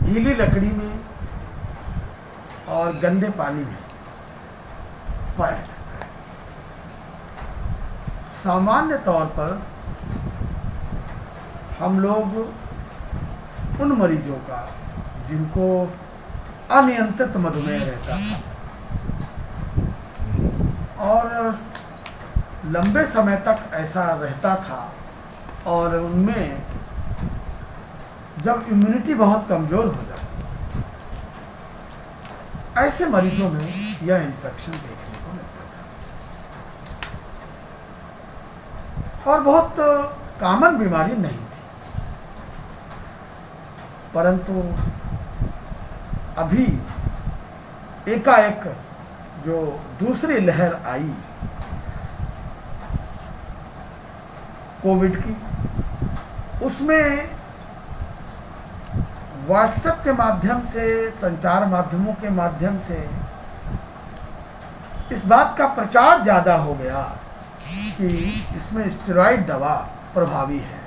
गीली लकड़ी में और गंदे पानी में पाया जाता है। सामान्य तौर पर हम लोग उन मरीजों का जिनको अनियंत्रित मधुमेह रहता था और लंबे समय तक ऐसा रहता था और उनमें जब इम्यूनिटी बहुत कमज़ोर हो जाती, ऐसे मरीजों में यह इन्फेक्शन देखने को मिलता था और बहुत कॉमन बीमारी नहीं थी। परंतु अभी एकाएक जो दूसरी लहर आई कोविड की, उसमें व्हाट्सएप के माध्यम से, संचार माध्यमों के माध्यम से इस बात का प्रचार ज़्यादा हो गया कि इसमें स्टेरॉइड दवा प्रभावी है।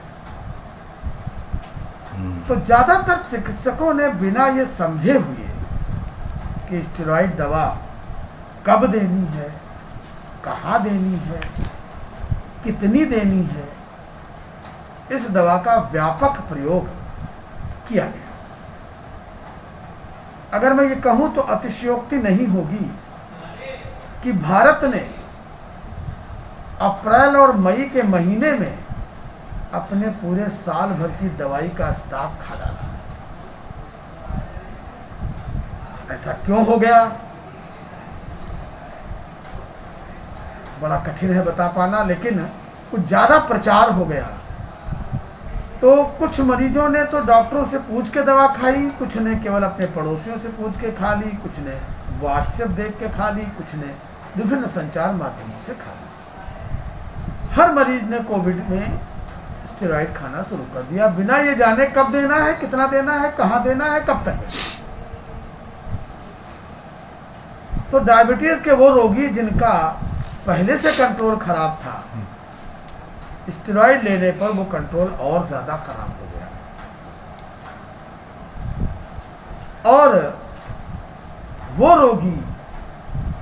तो ज़्यादातर चिकित्सकों ने बिना ये समझे हुए कि स्टेरॉइड दवा कब देनी है, कहाँ देनी है, कितनी देनी है, इस दवा का व्यापक प्रयोग किया गया। अगर मैं ये कहूँ तो अतिशयोक्ति नहीं होगी कि भारत ने अप्रैल और मई के महीने में अपने पूरे साल भर की दवाई का स्टॉक खा डाला। ऐसा क्यों हो गया, बड़ा कठिन है बता पाना, लेकिन कुछ ज़्यादा प्रचार हो गया। तो कुछ मरीजों ने तो डॉक्टरों से पूछ के दवा खाई, कुछ ने केवल अपने पड़ोसियों से पूछ के खा ली, कुछ ने व्हाट्सएप देख के खा ली, कुछ ने विभिन्न संचार माध्यमों से खा ली। हर मरीज ने कोविड में स्टेरॉइड खाना शुरू कर दिया बिना ये जाने कब देना है, कितना देना है, कहाँ देना है, कब तक देना है। तो डायबिटीज के वो रोगी जिनका पहले से कंट्रोल खराब था, स्टेरॉइड लेने पर वो कंट्रोल और ज़्यादा खराब हो गया और वो रोगी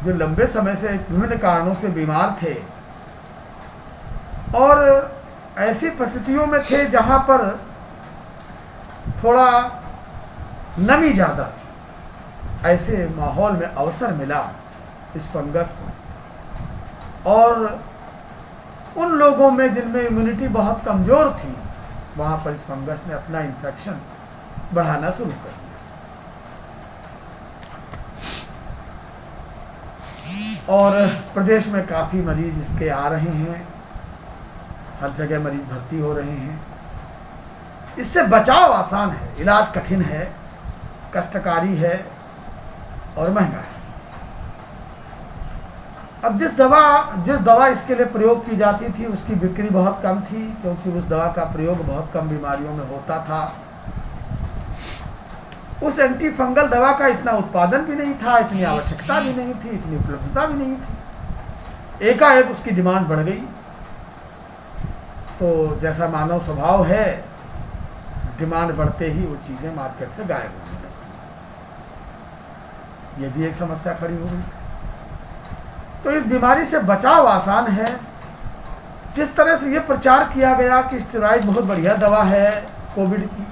जो लंबे समय से विभिन्न कारणों से बीमार थे और ऐसी परिस्थितियों में थे जहां पर थोड़ा नमी ज़्यादा थी, ऐसे माहौल में अवसर मिला इस फंगस को और उन लोगों में जिनमें इम्यूनिटी बहुत कमज़ोर थी, वहाँ पर इस फंगस ने अपना इन्फेक्शन बढ़ाना शुरू कर दिया और प्रदेश में काफ़ी मरीज इसके आ रहे हैं, हर जगह मरीज भर्ती हो रहे हैं। इससे बचाव आसान है, इलाज कठिन है, कष्टकारी है और महंगा है। अब जिस दवा इसके लिए प्रयोग की जाती थी उसकी बिक्री बहुत कम थी, क्योंकि उस दवा का प्रयोग बहुत कम बीमारियों में होता था। उस एंटी फंगल दवा का इतना उत्पादन भी नहीं था, इतनी आवश्यकता भी नहीं थी, इतनी उपलब्धता भी नहीं थी। एकाएक उसकी डिमांड बढ़ गई। तो जैसा मानव स्वभाव है, डिमांड बढ़ते ही वो चीज़ें मार्केट से गायब होने लगती। ये भी एक समस्या खड़ी हो गई। तो इस बीमारी से बचाव आसान है। जिस तरह से ये प्रचार किया गया कि स्टेरॉइड बहुत बढ़िया दवा है कोविड की,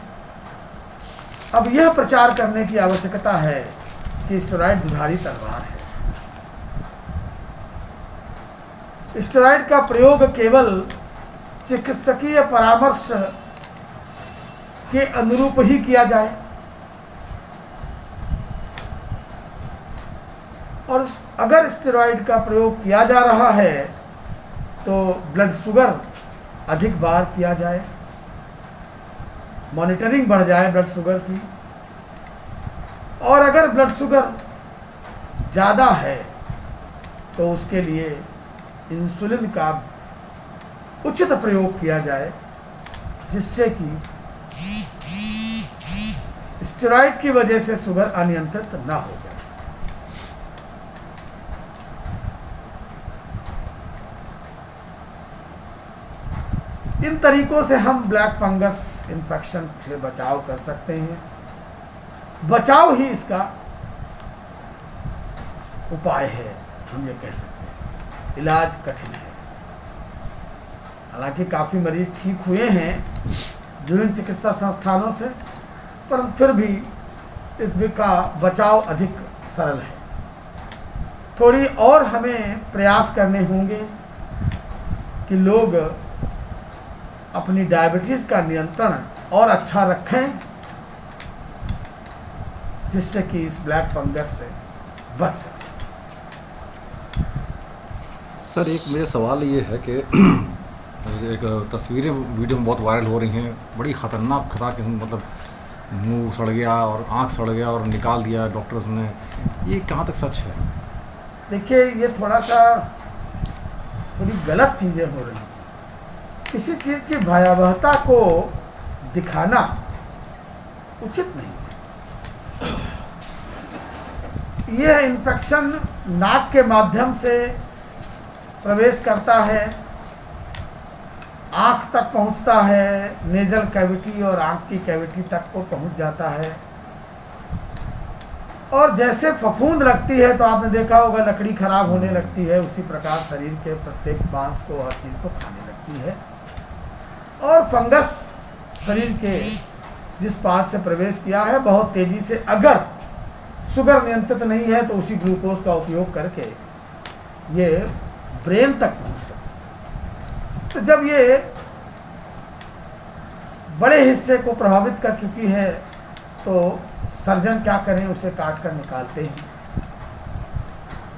अब यह प्रचार करने की आवश्यकता है कि स्टेरॉइड दुधारी तलवार है। स्टेरॉइड का प्रयोग केवल चिकित्सकीय परामर्श के अनुरूप ही किया जाए और अगर स्टेरॉइड का प्रयोग किया जा रहा है तो ब्लड शुगर अधिक बार किया जाए, मॉनिटरिंग बढ़ जाए ब्लड शुगर की, और अगर ब्लड शुगर ज़्यादा है तो उसके लिए इंसुलिन का उचित प्रयोग किया जाए, जिससे कि स्टेरॉइड की वजह से शुगर अनियंत्रित ना हो जाए। इन तरीकों से हम ब्लैक फंगस इन्फेक्शन से बचाव कर सकते हैं। बचाव ही इसका उपाय है, हम ये कह सकते हैं। इलाज कठिन है, हालांकि काफ़ी मरीज ठीक हुए हैं विभिन्न चिकित्सा संस्थानों से, पर फिर भी इस का बचाव अधिक सरल है। थोड़ी और हमें प्रयास करने होंगे कि लोग अपनी डायबिटीज़ का नियंत्रण और अच्छा रखें, जिससे कि इस ब्लैक फंगस से बच सकें। सर एक मेरा सवाल ये है कि एक तस्वीरें वीडियो में बहुत वायरल हो रही हैं, बड़ी ख़तरनाक किस्म, मतलब मुंह सड़ गया और आंख सड़ गया और निकाल दिया डॉक्टर्स ने, ये कहाँ तक सच है? देखिए, ये थोड़ी गलत चीज़ें हो रही हैं। किसी चीज़ की भयावहता को दिखाना उचित नहीं है। यह इन्फेक्शन नाक के माध्यम से प्रवेश करता है, आँख तक पहुँचता है, नेजल कैविटी और आँख की कैविटी तक को पहुँच जाता है। और जैसे फफूंद लगती है तो आपने देखा होगा लकड़ी खराब होने लगती है, उसी प्रकार शरीर के प्रत्येक मांस को हर चीज़ को खाने लगती है। और फंगस शरीर के जिस पार्ट से प्रवेश किया है, बहुत तेज़ी से, अगर शुगर नियंत्रित नहीं है तो उसी ग्लूकोज का उपयोग करके ये ब्रेन तक पहुँच सकता। तो जब ये बड़े हिस्से को प्रभावित कर चुकी है तो सर्जन क्या करें, उसे काट कर निकालते हैं,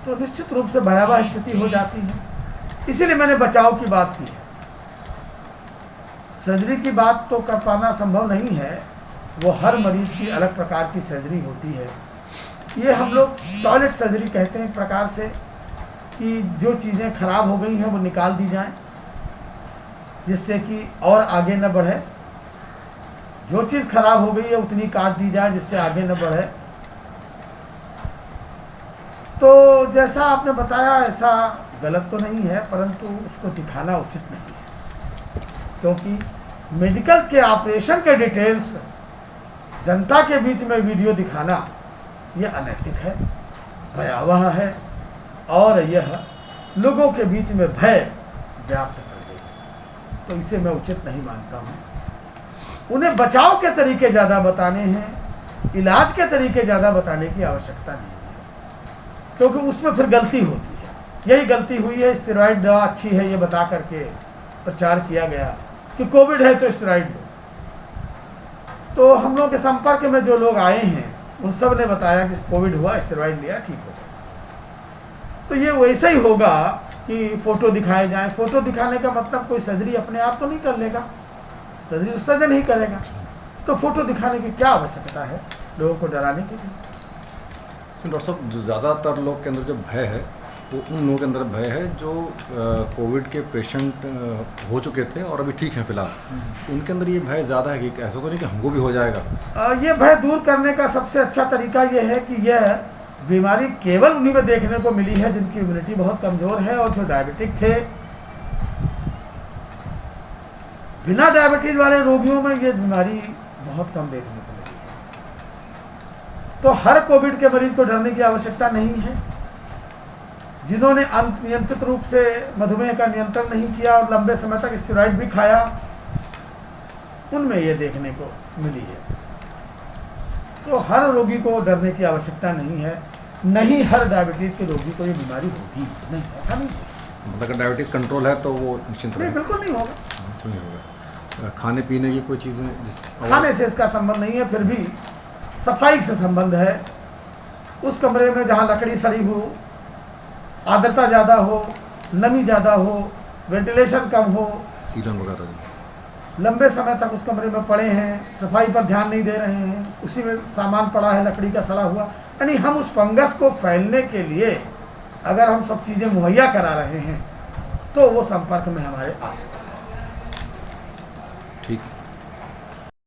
तो निश्चित रूप से भयावह स्थिति हो जाती है। इसीलिए मैंने बचाव की बात की है। सर्जरी की बात तो कर पाना संभव नहीं है, वो हर मरीज की अलग प्रकार की सर्जरी होती है। ये हम लोग टॉयलेट सर्जरी कहते हैं एक प्रकार से, कि जो चीज़ें खराब हो गई हैं वो निकाल दी जाएं, जिससे कि और आगे न बढ़े। जो चीज़ खराब हो गई है उतनी काट दी जाए जिससे आगे न बढ़े। तो जैसा आपने बताया ऐसा गलत तो नहीं है, परंतु उसको दिखाना उचित नहीं है, क्योंकि मेडिकल के ऑपरेशन के डिटेल्स जनता के बीच में वीडियो दिखाना यह अनैतिक है, भयावह है, और यह लोगों के बीच में भय व्याप्त कर देगा। तो इसे मैं उचित नहीं मानता हूँ। उन्हें बचाव के तरीके ज़्यादा बताने हैं, इलाज के तरीके ज़्यादा बताने की आवश्यकता नहीं है, क्योंकि उसमें फिर गलती होती है। यही गलती हुई है, स्टेरॉइड दवा अच्छी है ये बता करके प्रचार किया गया कि कोविड है तो स्टेरॉइड दो। तो हम लोग के संपर्क में जो लोग आए हैं उन सब ने बताया कि कोविड हुआ, स्टेरॉइड लिया, ठीक हो गया। तो ये वैसे ही होगा कि फ़ोटो दिखाए जाएं। फ़ोटो दिखाने का मतलब कोई सर्जरी अपने आप तो नहीं कर लेगा, सर्जरी उस सर्जन नहीं करेगा, तो फोटो दिखाने की क्या आवश्यकता है लोगों को डराने के लिए? डॉक्टर साहब, जो ज़्यादातर लोग के अंदर जो भय है वो उन लोगों के अंदर भय है जो कोविड के पेशेंट हो चुके थे और अभी ठीक हैं फिलहाल। उनके अंदर ये भय ज़्यादा है कि ऐसा तो नहीं कि हमको भी हो जाएगा। ये भय दूर करने का सबसे अच्छा तरीका ये है कि यह बीमारी केवल उन्हीं में देखने को मिली है जिनकी इम्यूनिटी बहुत कमज़ोर है और जो डायबिटिक थे। बिना डायबिटीज वाले रोगियों में ये बीमारी बहुत कम देखने को मिली है। तो हर कोविड के मरीज को डरने की आवश्यकता नहीं है। जिन्होंने अनियंत्रित रूप से मधुमेह का नियंत्रण नहीं किया और लंबे समय तक स्टेरॉइड भी खाया, उनमें ये देखने को मिली है। तो हर रोगी को डरने की आवश्यकता नहीं है, नहीं हर डायबिटीज के रोगी को ये बीमारी होगी, नहीं, ऐसा नहीं है। मतलब अगर डायबिटीज़ कंट्रोल है तो वो निश्चिंत नहीं, बिल्कुल नहीं होगा। बिल्कुल नहीं होगा। खाने पीने की कोई चीज़ें खाने से इसका संबंध नहीं है, फिर भी सफाई से संबंध है। उस कमरे में जहाँ लकड़ी सड़ी हो, आर्द्रता ज़्यादा हो, नमी ज़्यादा हो, वेंटिलेशन कम हो, सीलन वगैरह, लंबे समय तक उस कमरे में पड़े हैं, सफाई पर ध्यान नहीं दे रहे हैं, उसी में सामान पड़ा है लकड़ी का सड़ा हुआ, यानी हम उस फंगस को फैलने के लिए अगर हम सब चीज़ें मुहैया करा रहे हैं तो वो संपर्क में हमारे आ सकते हैं। ठीक।